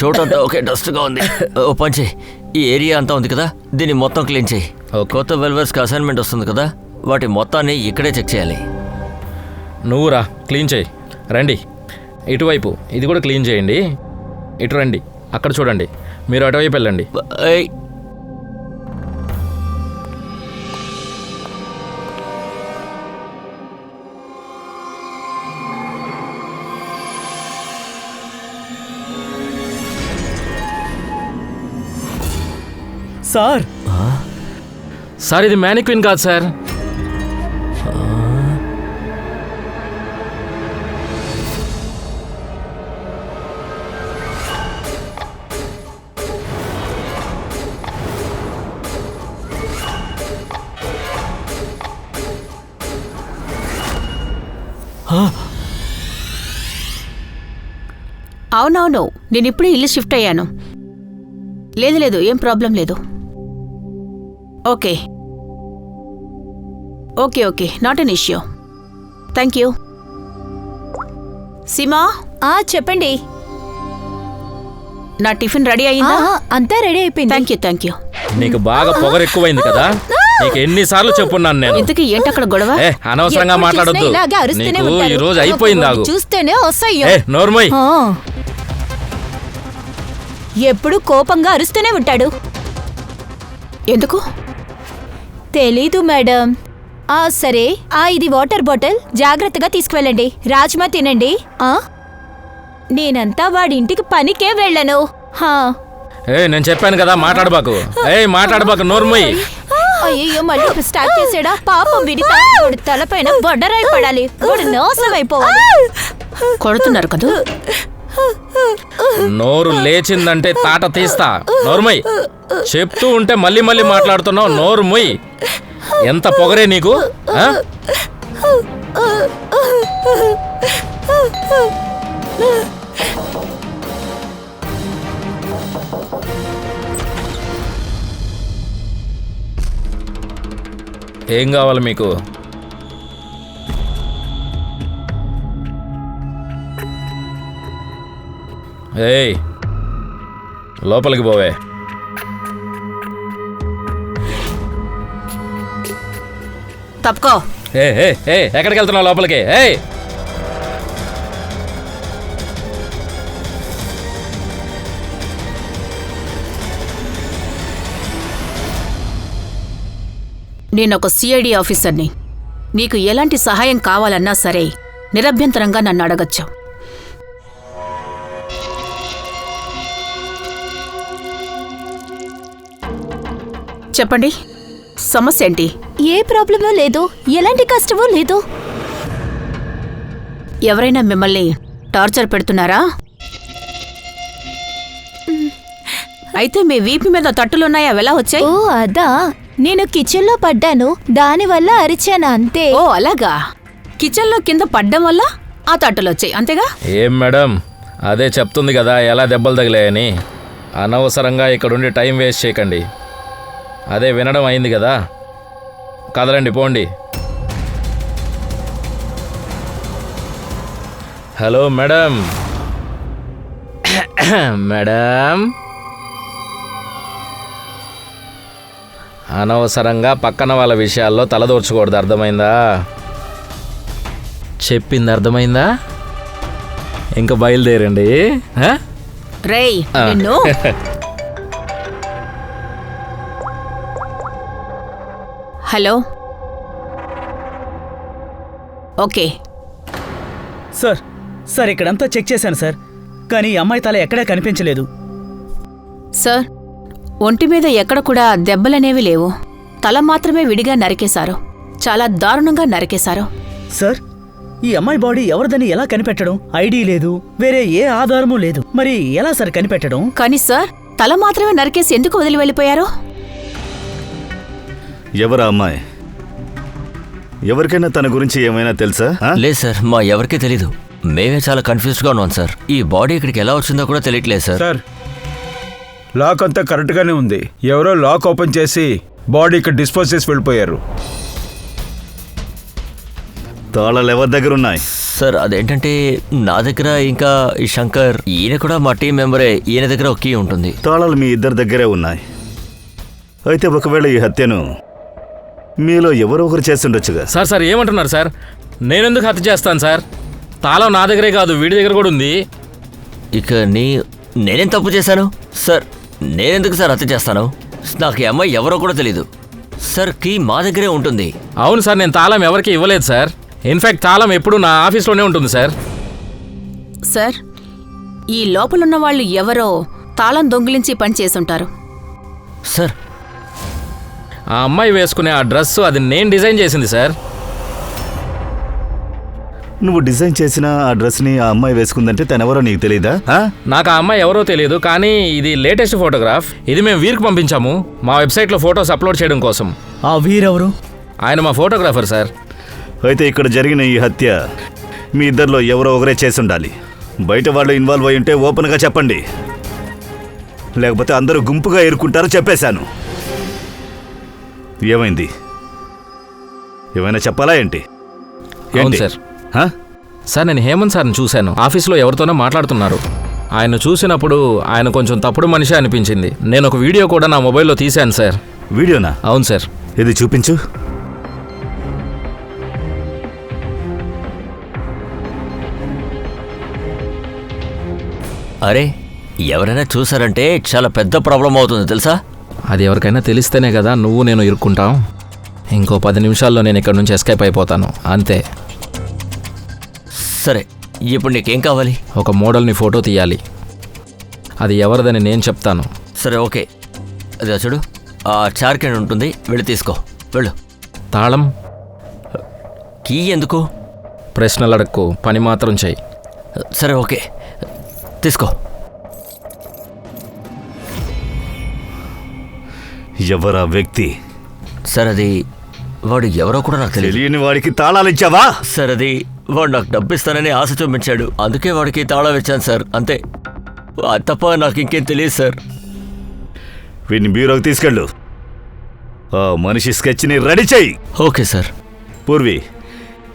చోటంతా okay డస్ట్గా ఉంది. ఓ పని చేయి, ఈ ఏరియా అంతా ఉంది కదా, దీన్ని మొత్తం క్లీన్ చేయి. కొత్త వెల్వర్స్కి అసైన్మెంట్ వస్తుంది కదా, వాటి మొత్తాన్ని ఇక్కడే చెక్ చేయాలి. నువ్వు రా, క్లీన్ చేయి. రండి ఇటువైపు, ఇది కూడా క్లీన్ చేయండి. ఇటు రండి, అక్కడ చూడండి. మీరు అటువైపు వెళ్ళండి. సార్ సార్ ఇది మ్యానిక్విన్ కాదు సార్. అవునవును, నేను ఇప్పుడే ఇల్లు షిఫ్ట్ అయ్యాను. లేదు, ఏం ప్రాబ్లం లేదు. Okay, not an issue. Thank you. Seema, చెప్పండి. నా టిఫిన్ రెడీ అయ్యిందా? అంతా రెడీ అయిపోయింది. Thank you. నీకు బాగా పొగరు ఎక్కువైంది కదా, నీకు ఎన్నిసార్లు చెప్పున్నాను నేను. ఇంతకీ ఏంటి అక్కడ గొడవ? అనవసరంగా మాట్లాడొద్దు. నీకు ఈ రోజు అయిపోయింది. చూస్తేనే నోర్మోయ్. ఎప్పుడు కోపంగా అరుస్తూనే ఉంటాడు. ఎందుకు తెలీదు మేడం. సరే, ఇది వాటర్ బాటిల్, జాగ్రత్తగా తీసుకువెళ్ళండి. రాజ్మా తినండి. నేనంతా వాడింటికి పనికే వెళ్ళను. నేను చెప్పాను కదా, మాట్లాడబాకు. నోర్మోయ్. అయ్యో, మళ్ళీ స్టార్ట్ చేసాడా? పాపం విడితా, తలపైన బొడ్డరాయి పడాలి, వాడు నాశనం అయిపోవాలి. కొడుతున్నారు కదా. నోరు లేచిందంటే తాట తీస్తా. నోర్మయ్. చెప్తూ ఉంటే మళ్ళీ మాట్లాడుతున్నావు. నోర్మయ్. ఎంత పొగరే నీకు. ఏం కావాలి మీకు? ఏయ్, లోపలికి పోవే. తప్పుకో. ఎక్కడికి వెళ్తున్నావు? లోపలికి. నేనొక సిఐడి ఆఫీసర్ని. నీకు ఎలాంటి సహాయం కావాలన్నా సరే నిరభ్యంతరంగా నన్ను అడగచ్చు. చెప్పండి, సమస్య ఏంటి? ఏ ప్రాబ్లమూ లేదు, ఎలాంటి కష్టమూ లేదు. ఎవరైనా మిమ్మల్ని టార్చర్ పెడుతున్నారా? అయితే మీ వీపు మీద తట్టులున్నాయా? ఎలా వచ్చాయి? ఓ అదా, నేను కిచెన్లో పడ్డాను, దానివల్ల అరిచాను అంతే. ఓ అలాగా, కిచెన్లో కింద పడ్డం వల్ల ఆ తట్టులు వచ్చాయి, అంతేగా? ఏం మేడం, అదే చెప్తుంది కదా ఎలా దెబ్బలు తగిలాయని. అనవసరంగా ఇక్కడుండి టైం వేస్ట్ చేయకండి. అదే వినడం అయింది కదా, కదలండి, పోండి. Hello madam. మేడం, అనవసరంగా పక్కన వాళ్ళ విషయాల్లో తలదూర్చకూడదు, అర్థమైందా? చెప్పింది అర్థమైందా? ఇంకా బయలుదేరండి. రేయ్ నిన్ను. హలో, ఓకే సార్ ఇక్కడంతా చెక్ చేశాను సార్, కానీ అమ్మాయి తల ఎక్కడా కనిపించలేదు. సార్, ఒంటి మీద ఎక్కడ కూడా దెబ్బలనేవి లేవు, తల మాత్రమే విడిగా నరికేశారు. చాలా దారుణంగా నరికేశారు. సార్, ఈ అమ్మాయి బాడీ ఎవరిదని ఎలా కనిపెట్టడం? ఐడి లేదు, వేరే ఏ ఆధారమూ లేదు, మరి ఎలా సార్ కనిపెట్టడం? కానీ సార్, తల మాత్రమే నరికేసి ఎందుకు వదిలి వెళ్ళిపోయారు? ఎవరా అమ్మాయి? ఎవరికైనా తన గురించి ఏమైనా తెలుసా? లేదు సార్, మా ఎవరికీ తెలీదు. మేమే చాలా కన్ఫ్యూజ్డ్గా ఉన్నాం సార్. ఈ బాడీ ఇక్కడికి ఎలా వచ్చిందో కూడా తెలియట్లేదు సార్. సార్, లాక్ అంతా కరెక్ట్గానే ఉంది. ఎవరో లాక్ ఓపెన్ చేసి బాడీ ఇక్కడ డిస్పోజ్ చేసి వెళ్ళిపోయారు. తాళాలు ఎవరి దగ్గర ఉన్నాయి? సార్ అదేంటంటే నా దగ్గర ఇంకా ఈ శంకర్ ఈయన కూడా మా టీం మెంబరే. ఈయన దగ్గర ఒక కీ ఉంటుంది. తాళాలు మీ ఇద్దరి దగ్గరే ఉన్నాయి. అయితే ఒకవేళ ఈ హత్యను మీలో ఎవరో ఒకరు చేస్తుండొచ్చుగా. సార్ ఏమంటున్నారు సార్? నేనెందుకు హత్య చేస్తాను సార్? తాళం నా దగ్గరే కాదు, వీడి దగ్గర కూడా ఉంది. ఇక నేనేం తప్పు చేశాను సార్? నేనెందుకు సార్ హత్య చేస్తాను? నాకు ఈ అమ్మాయి ఎవరో కూడా తెలీదు సార్. కీ మా దగ్గరే ఉంటుంది. అవును సార్, నేను తాళం ఎవరికి ఇవ్వలేదు సార్. ఇన్ఫ్యాక్ట్ తాళం ఎప్పుడు నా ఆఫీస్లోనే ఉంటుంది సార్. సార్, ఈ లోపలున్న వాళ్ళు ఎవరో తాళం దొంగిలించి పని చేసుంటారు. సార్ ఆ అమ్మాయి వేసుకునే ఆ డ్రెస్ అది నేను డిజైన్ చేసింది సార్. నువ్వు డిజైన్ చేసిన ఆ డ్రెస్ని ఆ అమ్మాయి వేసుకుందంటే తనెవరో నీకు తెలీదా? నాకు ఆ అమ్మాయి ఎవరో తెలియదు, కానీ ఇది లేటెస్ట్ ఫోటోగ్రాఫ్. ఇది మేము వీరికి పంపించాము మా వెబ్సైట్లో ఫొటోస్ అప్లోడ్ చేయడం కోసం. ఆ వీరెవరు? ఆయన మా ఫోటోగ్రాఫర్ సార్. అయితే ఇక్కడ జరిగిన ఈ హత్య మీ ఇద్దరిలో ఎవరో ఒకరే చేసి ఉండాలి. బయట వాళ్ళు ఇన్వాల్వ్ అయి ఉంటే ఓపెన్గా చెప్పండి, లేకపోతే అందరూ గుంపుగా ఎరుకుంటారో చెప్పేశాను. ఏమైంది? ఏమైనా చెప్పాలా ఏంటి? అవును సార్. సార్, నేను హేమంత్ సార్ని చూశాను. ఆఫీస్లో ఎవరితోనో మాట్లాడుతున్నారు. ఆయన చూసినప్పుడు ఆయన కొంచెం తప్పుడు మనిషి అనిపించింది. నేను ఒక వీడియో కూడా నా మొబైల్లో తీశాను సార్. వీడియోనా? అవును సార్. ఇది చూపించు. అరే, ఎవరైనా చూసారంటే చాలా పెద్ద ప్రాబ్లం అవుతుంది తెలుసా? అది ఎవరికైనా తెలిస్తేనే కదా నువ్వు నేను ఇరుక్కుంటాం. ఇంకో 10 నిమిషాల్లో నేను ఇక్కడ నుంచి ఎస్కేప్ అయిపోతాను, అంతే. సరే, ఇప్పుడు నీకేం కావాలి? ఒక మోడల్ని ఫోటో తీయాలి. అది ఎవరిదని నేను చెప్తాను. సరే, ఓకే. అది చూడు, ఆ చార్కెన్ ఉంటుంది, వెళ్ళి తీసుకో. వెళ్ళు. తాళం? కీ ఎందుకు? ప్రశ్నలు అడక్కు, పని మాత్రం చెయ్యి. సరే, ఓకే, తీసుకో. ఎవరా వ్యక్తి? సార్, అది వాడు ఎవరో కూడా నాకు తెలియదు. తెలియని వాడికి తాళాలు ఇచ్చావా? సార్, అది వాడు నాకు డబ్బిస్తానని ఆశ చూపించాడు, అందుకే వాడికి తాళం ఇచ్చాను సార్, అంతే. అది తప్ప నాకు ఇంకేం తెలియదు సార్. వీడిని బ్యూరోకి తీసుకెళ్ళు. ఆ మనిషి స్కెచ్ని రెడీ చెయ్యి. Okay sir. పూర్వి,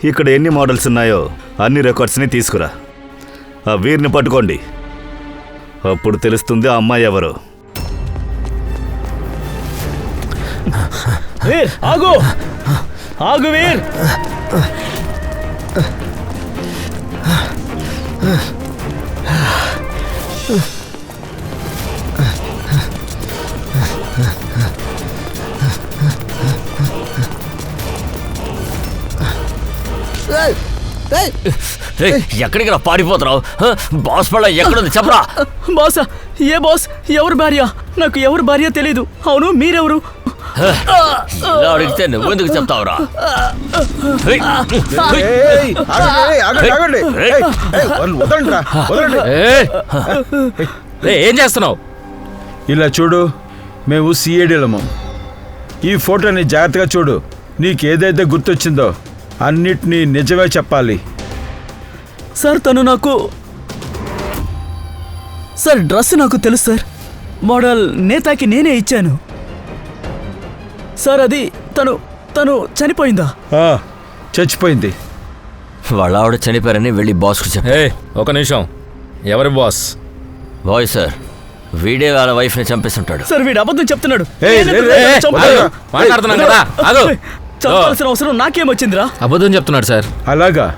ఇక్కడ ఎన్ని మోడల్స్ ఉన్నాయో అన్ని రికార్డ్స్ని తీసుకురా. ఆ వీరిని పట్టుకోండి, అప్పుడు తెలుస్తుంది ఆ అమ్మాయి ఎవరు. వీర్, ఆగు! ఆగు వీర్! ఎక్కడికి రా పారిపోతున్నావు? బాస్ పళ్ళ ఎక్కడుంది చెప్పరా? బాసా? ఏ బాస్? ఎవరు భార్య? నాకు ఎవరు భార్య తెలీదు. అవును, మీరెవరు? ఇలా అడిగితే నువ్వెందుకు చెప్తావురా? ఏం చేస్తున్నావు? ఇలా చూడు, మేము సిఐడీలము. ఈ ఫోటోని జాగ్రత్తగా చూడు. నీకేదైతే గుర్తొచ్చిందో అన్నిటినీ నిజమే చెప్పాలి. సార్, తను నాకు సార్ డ్రెస్ నాకు తెలుసు సార్. మోడల్ నేతాకి నేనే ఇచ్చాను సార్. అది తను చనిపోయిందా? చచ్చిపోయింది. వాళ్ళ ఆవిడ చనిపోయారని వెళ్ళి బాస్కు చెప్పా. ఒక నిమిషం, ఎవరి బాస్? బాయ్ సార్, వీడే వాళ్ళ వైఫ్ని చంపేస్తుంటాడు. సార్, వీడు అబద్ధం చెప్తున్నాడు. మాట్లాడుతున్నాం కదా, చంపాల్సిన అవసరం నాకేమొచ్చిందిరా? అబద్ధం చెప్తున్నాడు సార్. అలాగా?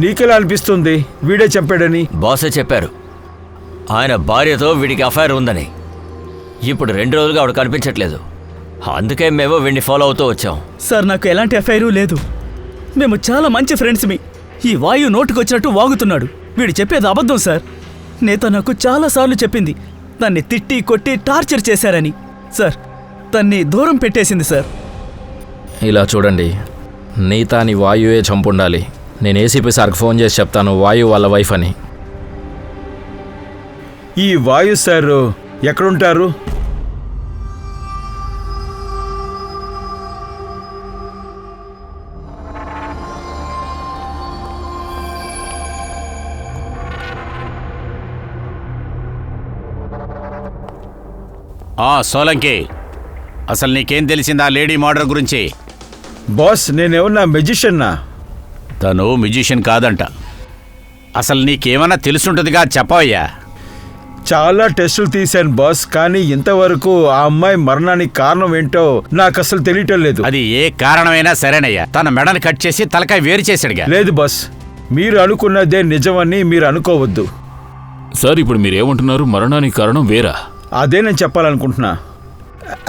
నీకెలా అనిపిస్తుంది వీడే చంపాడని? బాసే చెప్పారు, ఆయన భార్యతో వీడికి అఫైర్ ఉందని. ఇప్పుడు 2 రోజులుగా ఆవిడ కనిపించట్లేదు, అందుకే మేము వీడిని ఫాలో అవుతూ వచ్చాం. సార్, నాకు ఎలాంటి అఫైరు లేదు. మేము చాలా మంచి ఫ్రెండ్స్మి. ఈ వాయు నోటుకొచ్చినట్టు వాగుతున్నాడు. వీడు చెప్పేది అబద్ధం సార్. నేత నాకు చాలాసార్లు చెప్పింది తన్ని తిట్టి కొట్టి టార్చర్ చేశారని. సార్, తన్ని దూరం పెట్టేసింది సార్. ఇలా చూడండి, నీతాని వాయువే చంపుండాలి. నేను ఏసీపీ సార్కి ఫోన్ చేసి చెప్తాను వాయు వాళ్ళ వైఫ్ అని. ఈ వాయు సార్ ఎక్కడుంటారు? సోలంకి, అసలు నీకేం తెలిసిందా లేడీ మర్డర్ గురించి? బాస్, నేనేమన్నా మెజిషియన్నా? తను మ్యూజిషియన్ కాదంట. అసలు నీకేమన్నా తెలుసుంటుందిగా, చెప్పవయ్యా. చాలా టెస్టులు తీశాను బాస్, కానీ ఇంతవరకు ఆ అమ్మాయి మరణానికి కారణం ఏంటో నాకు అసలు తెలియటం లేదు. అది ఏ కారణమైనా సరేనయ్యా, తన మెడని కట్ చేసి తలకాయ వేరు చేశాడుగా. లేదు బాస్, మీరు అనుకున్నదే నిజమని మీరు అనుకోవద్దు. సార్ ఇప్పుడు మీరేమంటున్నారు? మరణానికి కారణం వేరా? అదే నేను చెప్పాలనుకుంటున్నా.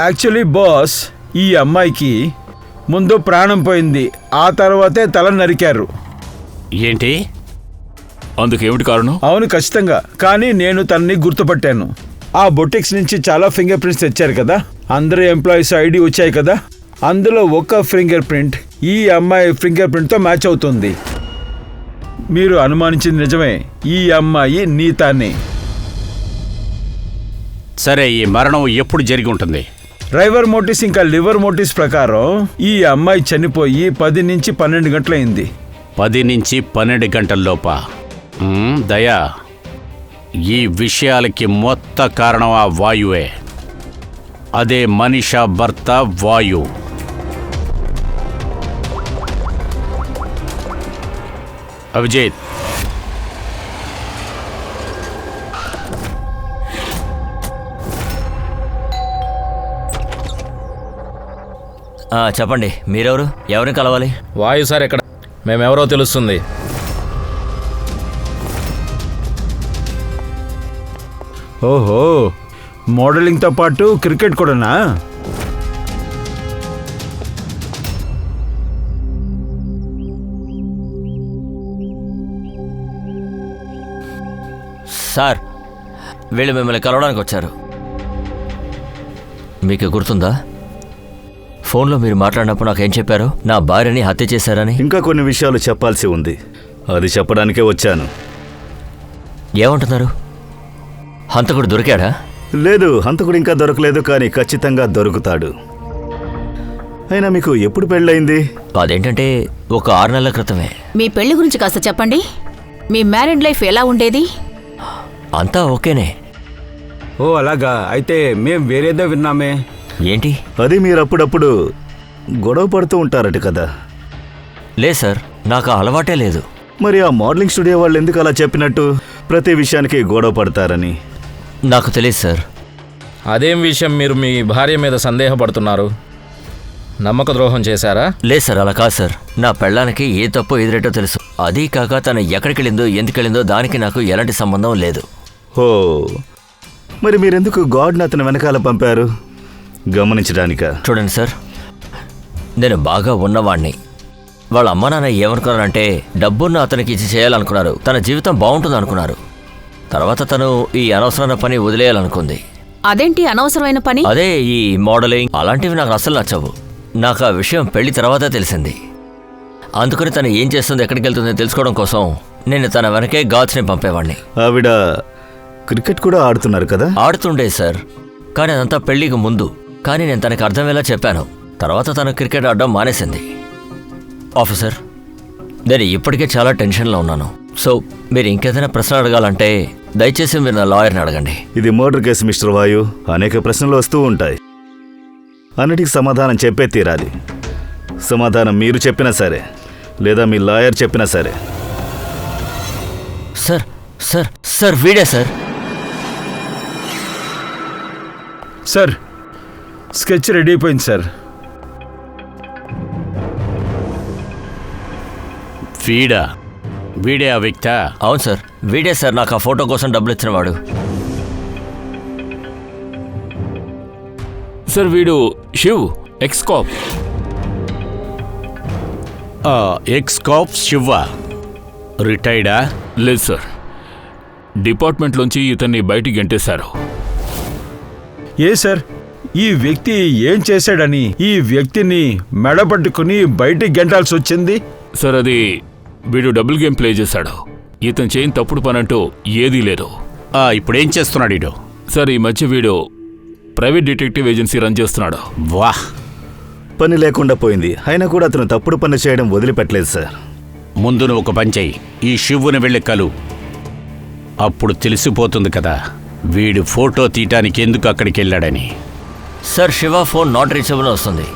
యాక్చువల్లీ బాస్, ఈ అమ్మాయికి ముందు ప్రాణం పోయింది, ఆ తర్వాతే తల నరికారు. ఏంటి? అందుకేమిటి కారణం? అవును, ఖచ్చితంగా. కానీ నేను తనని గుర్తుపట్టాను. ఆ బొటిక్స్ నుంచి చాలా ఫింగర్ ప్రింట్స్ తెచ్చారు కదా, అందరు ఎంప్లాయీస్ ఐడి వచ్చాయి కదా, అందులో ఒక ఫింగర్ ప్రింట్ ఈ అమ్మాయి ఫింగర్ ప్రింట్తో మ్యాచ్ అవుతుంది. మీరు అనుమానించింది నిజమే, ఈ అమ్మాయి నీతానే. సరే, ఈ మరణం ఎప్పుడు జరిగి ఉంటుంది? డ్రైవర్ మోటిస్ ఇంకా లివర్ మోటిస్ ప్రకారం ఈ అమ్మాయి చనిపోయి 10 నుంచి 12 గంటలైంది. 10 నుంచి 12 గంటల్లోప. దయా, ఈ విషయాలకి మొత్త కారణం ఆ వాయువే. అదే మనీషా భర్త వాయు. అభిజిత్, చెప్పండి, మీరెవరు? ఎవరిని కలవాలి? వాయు సార్ ఎక్కడ? మేమెవరో తెలుస్తుంది. ఓహో, మోడలింగ్తో పాటు క్రికెట్ కూడానా? సార్, వీళ్ళు మిమ్మల్ని కలవడానికి వచ్చారు. మీకు గుర్తుందా ఫోన్లో మీరు మాట్లాడినప్పుడు నాకేం చెప్పారు? నా భార్యని హత్య చేశారని. ఇంకా కొన్ని విషయాలు చెప్పాల్సి ఉంది, అది చెప్పడానికే వచ్చాను. ఏమంటున్నారు? హంతకుడు దొరికాడా? లేదు, హంతకుడు ఇంకా దొరకలేదు, కానీ ఖచ్చితంగా దొరుకుతాడు. అయినా మీకు ఎప్పుడు పెళ్ళయింది? అదేంటంటే ఒక 6 నెలల క్రితమే. మీ పెళ్లి గురించి కాస్త చెప్పండి. మీ మ్యారీడ్ లైఫ్ ఎలా ఉండేది? అంతా ఓకేనే. ఓ అలాగా, అయితే మేం వేరేదో విన్నామే. ఏంటి? అది మీరు అప్పుడప్పుడు గొడవ పడుతూ ఉంటారట కదా? లేదు సార్, నాకు ఆ అలవాటే లేదు. మరి ఆ మోడలింగ్ స్టూడియో వాళ్ళు ఎందుకు అలా చెప్పినట్టు ప్రతి విషయానికి గొడవ పడతారని? నాకు తెలియదు సార్. అదేం విషయం మీరు మీ భార్య మీద సందేహపడుతున్నారు? నమ్మక ద్రోహం చేశారా? లేదు సార్, అలా కాదు సార్. నా పెళ్ళానికి ఏ తప్పు ఎదురేటో తెలుసు. అదీ కాక తను ఎక్కడికి వెళ్ళిందో ఎందుకు వెళ్ళిందో దానికి నాకు ఎలాంటి సంబంధం లేదు. ఓ, మరి మీరెందుకు గాడ్ని అతని వెనకాల పంపారు? గమనించడానిక? చూడండి సార్, నేను బాగా ఉన్నవాణ్ణి. వాళ్ళ అమ్మ నాన్న ఏమనుకున్నారంటే డబ్బున్న అతనికి ఇచ్చి చేయాలనుకున్నారు, తన జీవితం బాగుంటుంది అనుకున్నారు. తర్వాత తను ఈ అనవసరమైన పని వదిలేయాలనుకుంది. అదేంటి అనవసరమైన పని? అదే ఈ మోడలింగ్, అలాంటివి నాకు అసలు నచ్చవు. నాకు ఆ విషయం పెళ్లి తర్వాతే తెలిసింది. అందుకని తను ఏం చేస్తుందో ఎక్కడికి వెళ్తుందో తెలుసుకోవడం కోసం నేను తన వెనకే గాల్స్ని పంపేవాడిని. ఆవిడ క్రికెట్ కూడా ఆడుతున్నారు కదా? ఆడుతుండే సార్, కానీ అదంతా పెళ్లికి ముందు. కానీ నేను తనకు అర్థమయ్యేలా చెప్పాను. తర్వాత తను క్రికెట్ ఆడడం మానేసింది. ఆఫీసర్, నేను ఇప్పటికే చాలా టెన్షన్లో ఉన్నాను. సో మీరు ఇంకేదైనా ప్రశ్న అడగాలంటే దయచేసి మీరు నా లాయర్ని అడగండి. ఇది మర్డర్ కేసు మిస్టర్ వాయు, అనేక ప్రశ్నలు వస్తూ ఉంటాయి. అన్నిటికీ సమాధానం చెప్పే తీరాలి. సమాధానం మీరు చెప్పినా సరే, లేదా మీ లాయర్ చెప్పినా సరే. సార్ సార్ సార్ వీడే సార్. సార్, స్కెచ్ రెడీ అయిపోయింది సార్. వీడే ఆ వ్యక్తి? అవును సార్, వీడే సార్ నాకు ఆ ఫోటో కోసం డబ్బులు ఇచ్చినవాడు. సార్ వీడు శివ్, ఎక్స్కాప్. ఎక్స్కాప్ శివ రిటైర్డా? లేదు సార్, డిపార్ట్మెంట్లోంచి ఇతన్ని బయటికి గెంటేశారు. ఏ సార్, ఈ వ్యక్తి ఏం చేశాడని ఈ వ్యక్తిని మెడపట్టుకుని బయటికి గెంటాల్సి వచ్చింది? సార్ అది వీడు డబుల్ గేమ్ ప్లే చేశాడు. ఇతను చేయని తప్పుడు పనంటూ ఏదీ లేదు. ఇప్పుడేం చేస్తున్నాడు వీడు? సార్ ఈ మధ్య వీడు ప్రైవేట్ డిటెక్టివ్ ఏజెన్సీ రన్ చేస్తున్నాడు. వాహ్, పని లేకుండా పోయింది, అయినా కూడా అతను తప్పుడు పని చేయడం వదిలిపెట్టలేదు సార్. ముందు నువ్వు ఒక పని చెయ్యి, ఈ శివుని వెళ్ళి కలు. అప్పుడు తెలిసిపోతుంది కదా వీడు ఫోటో తీయటానికి ఎందుకు అక్కడికి వెళ్ళాడని. Sir Shiva phone not reachable వస్తుంది.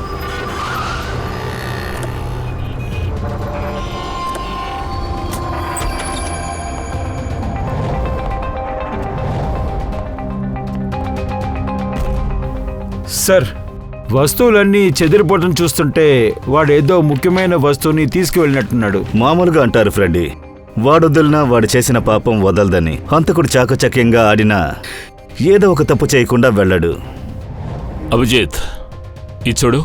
సార్, వస్తువులన్నీ చెదిరిపోవటం చూస్తుంటే వాడేదో ముఖ్యమైన వస్తువుని తీసుకువెళ్ళినట్టున్నాడు. మామూలుగా అంటారు ఫ్రెండి, వాడొదిలినా వాడు చేసిన పాపం వదలదని. హంతకుడు చాకచక్యంగా ఆడినా ఏదో ఒక తప్పు చేయకుండా వెళ్ళడు. అభిజిత్, ఇచ్చుడు,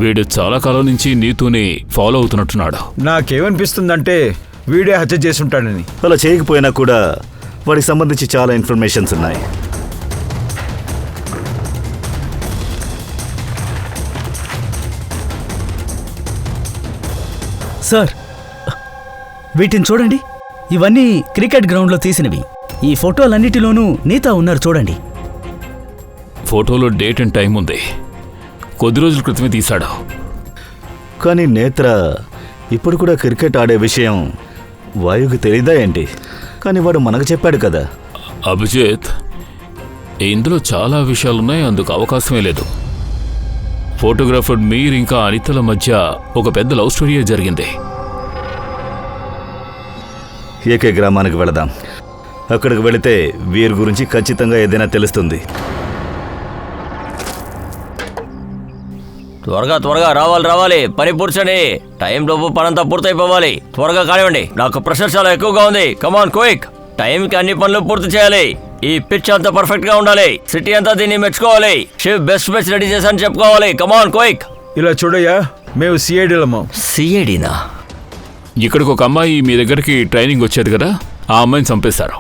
వీడు చాలా కాలం నుంచి నీతోని ఫాలో అవుతున్నట్టున్నాడు. నాకేమనిపిస్తుందంటే వీడే హత్య చేసుంటాడని. అలా చేయకపోయినా కూడా వాడికి సంబంధించి చాలా ఇన్ఫర్మేషన్స్ ఉన్నాయి. సార్, వీటిని చూడండి. ఇవన్నీ క్రికెట్ గ్రౌండ్లో తీసినవి. ఈ ఫోటోలన్నిటిలోనూ నీతా ఉన్నారు చూడండి. ఫోటోలో డేట్ అండ్ టైం ఉంది. కొద్ది రోజుల క్రితమే తీశాడు. కానీ నేత్ర ఇప్పుడు కూడా క్రికెట్ ఆడే విషయం వాయుకి తెలీదా ఏంటి? కానీ వాడు మనకు చెప్పాడు కదా. అభిజిత్, ఇందులో చాలా విషయాలున్నాయి, అందుకు అవకాశమే లేదు. ఫోటోగ్రాఫర్ మీర్ ఇంకా అనితల మధ్య ఒక పెద్ద లవ్ స్టోరీయే జరిగింది. ఏకే గ్రామానికి వెళదాం. అక్కడికి వెళితే వీరి గురించి ఖచ్చితంగా ఏదైనా తెలుస్తుంది. త్వరగా రావాలి. పని పూర్చండి. టైం లోపు పనంతా పూర్తయిపోవాలి. త్వరగా కానివ్వండి, నాకు ప్రెషర్ చాలా ఎక్కువగా ఉంది. Come on quick. టైంకి అన్ని పనులు పూర్తి చేయాలి. ఈ పిచ్ అంతా పర్ఫెక్ట్ గా ఉండాలి. సిటీ అంతా దీన్ని మెచ్చుకోవాలి. షివ్ బెస్ట్ పిచ్ రెడీ చేశాను చెప్పుకోవాలి. Come on quick. ఇలా చూడయ్యా, మేము సిఐడిలము. సిఐడినా? ఇక్కడికి ఒక అమ్మాయి మీ దగ్గరికి ట్రైనింగ్ వచ్చేది కదా, ఆ అమ్మాయిని చంపేశారు.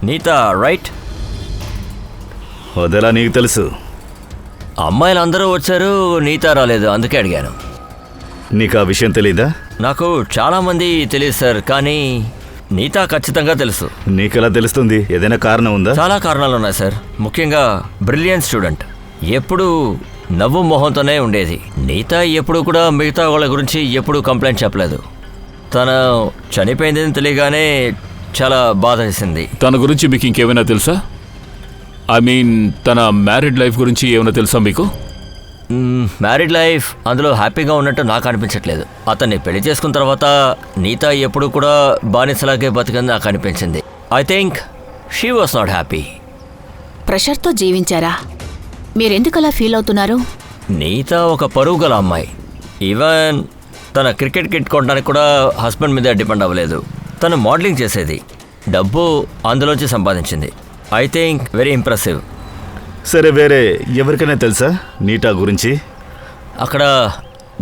నీతా రైట్? అదెలా నీకు తెలుసు? అమ్మాయిలు అందరూ వచ్చారు, నీతా రాలేదు, అందుకే అడిగాను. నీకు ఆ విషయం తెలీదా? నాకు చాలా మంది తెలియదు సార్, కానీ నీతా ఖచ్చితంగా తెలుసు. నీకెలా తెలుస్తుంది? ఏదైనా కారణం ఉందా? చాలా కారణాలు ఉన్నాయి సార్. ముఖ్యంగా బ్రిలియంట్ స్టూడెంట్, ఎప్పుడూ నవ్వు మొహంతోనే ఉండేది. నీతా ఎప్పుడు కూడా మిగతా వాళ్ళ గురించి ఎప్పుడూ కంప్లైంట్ చెప్పలేదు. తను చనిపోయిందని తెలియగానే చాలా బాధ వేసింది. తన గురించి మీకు ఇంకేమైనా తెలుసా? ఐ మీన్, తన మ్యారీడ్ లైఫ్ గురించి ఏమైనా తెలుసా మీకు? మ్యారీడ్ లైఫ్ అందులో హ్యాపీగా ఉన్నట్టు నాకు అనిపించట్లేదు. అతన్ని పెళ్లి చేసుకున్న తర్వాత నీతా ఎప్పుడు కూడా బానిసలాగే బతికింది నాకు అనిపించింది. I think she was not happy. ప్రెషర్తో జీవించారా? మీరెందుకు అలా ఫీల్ అవుతున్నారు? నీతా ఒక పరువు గల అమ్మాయి. ఈవెన్ తన క్రికెట్ కిట్ కొనడానికి కూడా హస్బెండ్ మీద డిపెండ్ అవ్వలేదు. తను మోడలింగ్ చేసేది, డబ్బు అందులోంచి సంపాదించింది. I think very impressive. సరే, వేరే ఎవరికైనా తెలుసా నీటా గురించి? అక్కడ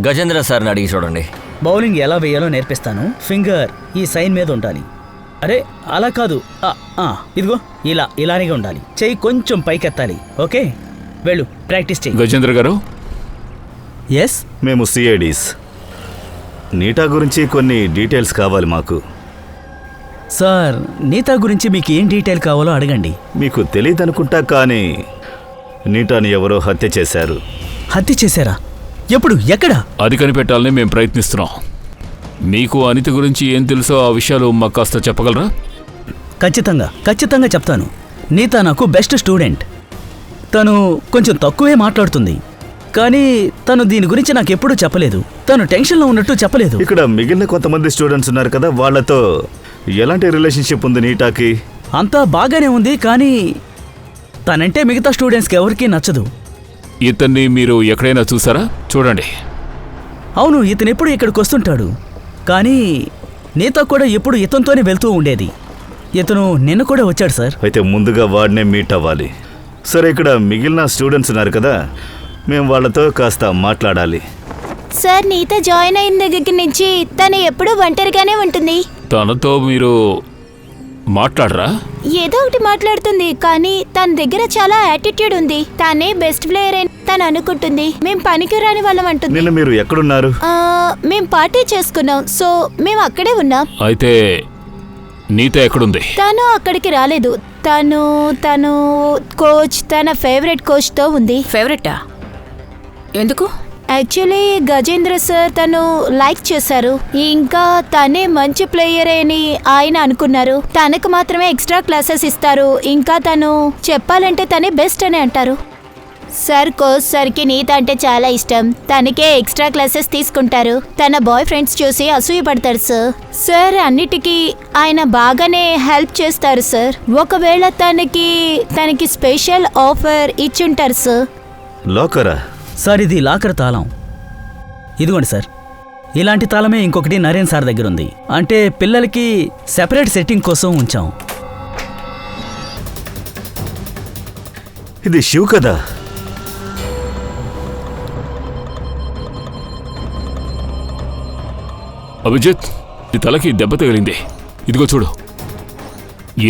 గజేంద్ర సార్ని అడిగి చూడండి. బౌలింగ్ ఎలా వేయాలో నేర్పిస్తాను. ఫింగర్ ఈ సైన్ మీద ఉండాలి. అరే అలా కాదు, ఇదిగో ఇలానే ఉండాలి. చెయ్యి కొంచెం పైకెత్తాలి. ఓకే, వెళ్ళు ప్రాక్టీస్ చెయ్యి. గజేంద్ర గారు? ఎస్, మేము సిఐడీస్. నీటా గురించి కొన్ని డీటెయిల్స్ కావాలి మాకు. సార్, నీతా గురించి మీకు ఏం డీటెయిల్ కావాలో అడగండి. మీకు తెలియదనుకుంటా, కానీ నీటాని ఎవరో హత్య చేశారు. హత్య చేశారా? ఎప్పుడు? ఎక్కడ? అది కనిపెట్టాలని మేము ప్రయత్నిస్తున్నాం. మీకు అనిత గురించి ఏం తెలుసో ఆ విషయాలు మాకు కాస్త చెప్పగలరా? ఖచ్చితంగా చెప్తాను. నీతా నాకు బెస్ట్ స్టూడెంట్. తను కొంచెం తక్కువే మాట్లాడుతుంది, కానీ తను దీని గురించి నాకెప్పుడూ చెప్పలేదు. తను టెన్షన్లో ఉన్నట్టు చెప్పలేదు. ఇక్కడ మిగిలిన కొంతమంది స్టూడెంట్స్ ఉన్నారు కదా, వాళ్ళతో ఎలాంటి రిలేషన్షిప్ ఉంది నీటాకి? అంతా బాగానే ఉంది, కానీ తనంటే మిగతా స్టూడెంట్స్కి ఎవరికీ నచ్చదు. ఇతన్ని మీరు ఎక్కడైనా చూసారా? చూడండి. అవును, ఇతను ఎప్పుడు ఇక్కడికి వస్తుంటాడు, కానీ నీతా కూడా ఎప్పుడు ఇతనితోనే వెళ్తూ ఉండేది. ఇతను నిన్న కూడా వచ్చాడు సార్. అయితే ముందుగా వాడినే మీట్ అవ్వాలి. సరే, ఇక్కడ మిగిలిన స్టూడెంట్స్ ఉన్నారు కదా, మేము వాళ్ళతో కాస్త మాట్లాడాలి. సార్, నీతో జాయిన్ అయిన దగ్గర నుంచి తను ఎప్పుడూ ఒంటరిగానే ఉంటుంది. తనతో మీరు మాట్లాడరా? ఏదో ఒకటి మాట్లాడుతుంది, కానీ తన దగ్గర చాలా యాటిట్యూడ్ ఉంది. తనే బెస్ట్ ప్లేయర్ అని తను అనుకుంటుంది. మేం పనికిరాని వాళ్ళం అంటుంది. నిన్న మీరు ఎక్కడున్నారు? మేం పార్టీ చేసుకున్నాం, సో మేము అక్కడే ఉన్నాం. అయితే నీతో ఎక్కడుంది? తను అక్కడికి రాలేదు. తను కోచ్, తన ఫేవరెట్ కోచ్తో ఉంది. ఫేవరెటా? ఎందుకు? యాక్చువల్లీ గజేంద్ర సార్ తను లైక్ చేశారు. ఇంకా తనే మంచి ప్లేయర్ అని ఆయన అనుకున్నారు. తనకు మాత్రమే ఎక్స్ట్రా క్లాసెస్ ఇస్తారు. ఇంకా తను చెప్పాలంటే తనే బెస్ట్ అని అంటారు. సార్ కోచ్ సార్కి నీత అంటే చాలా ఇష్టం. తనకే ఎక్స్ట్రా క్లాసెస్ తీసుకుంటారు. తన బాయ్ ఫ్రెండ్స్ చూసి అసూయపడతారు సార్. సార్ అన్నిటికీ ఆయన బాగానే హెల్ప్ చేస్తారు సార్. ఒకవేళ తనకి స్పెషల్ ఆఫర్ ఇచ్చుంటారు సార్. లోకరా? సార్ ఇది లాకర్ తాళం. ఇదిగోండి సార్. ఇలాంటి తాళమే ఇంకొకటి నరేన్ సార్ దగ్గర ఉంది. అంటే పిల్లలకి సెపరేట్ సెట్టింగ్ కోసం ఉంచాం. ఇది శివ్ కదా? అభిజిత్, ఈ తలకి దెబ్బ తగిలింది. ఇదిగో చూడు,